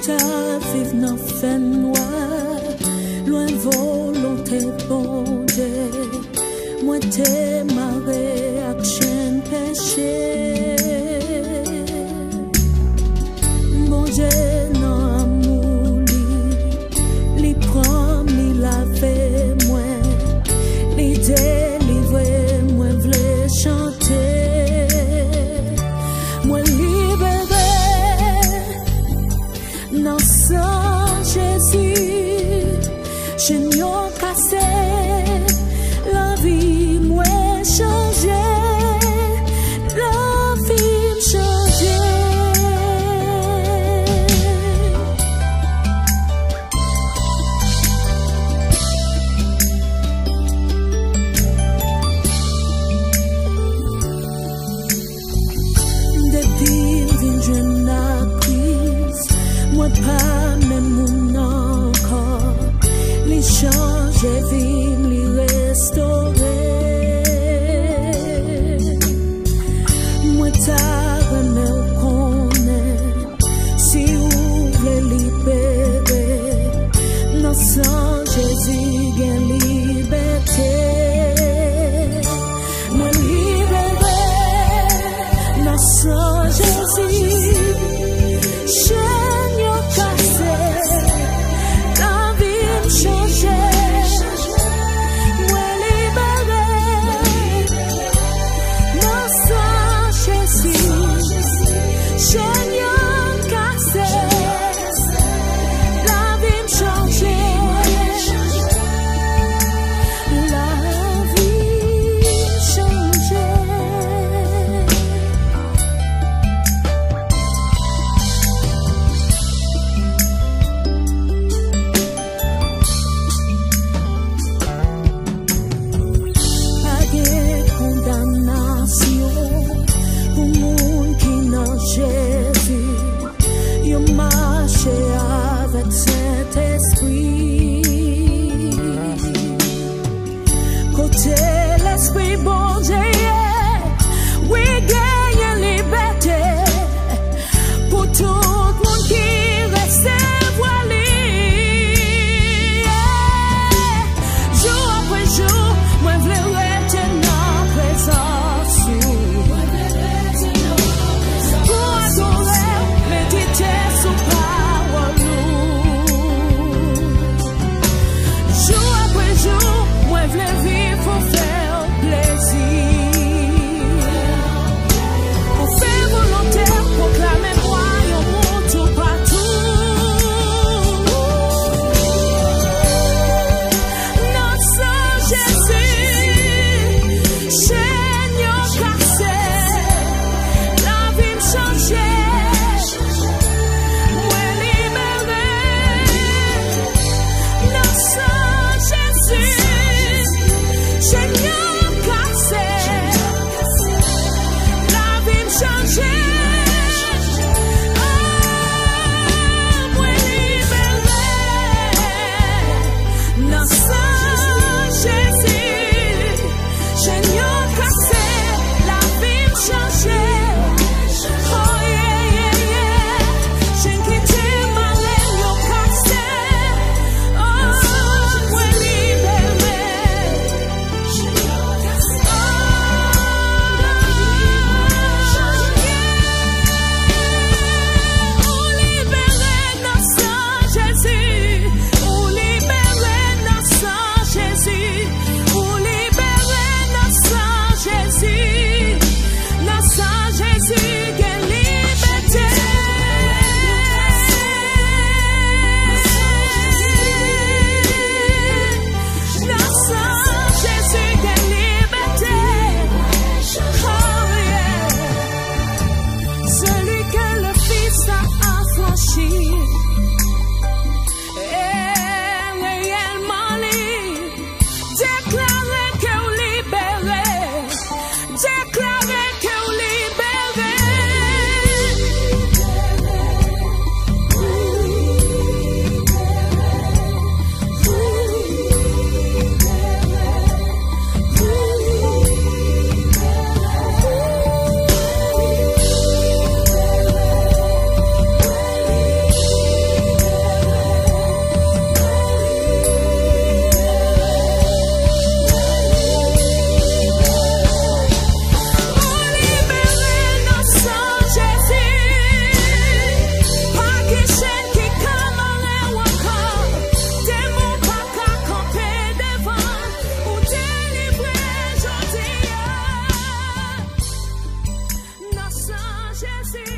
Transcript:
ta vive nan fè noir, loin volonté bon Dieu, moi te marre ak chen péché. Bon Dieu nan amour li prend, li lave moi, li délivre moi vle chanter, moi libéré dans sang Jésus, j'ignon cassé, la vie moi changé, la vie changé. Depuis vin jeune la crise, moi pas même mon encore, les changer vie, les restaurer. Moi ta remède connaît, si vous voulez libérer, dans sang Jésus gain liberté. Moi libéré, dans sang Jésus, chaîne yo cassé, la vie me changé, Jesus.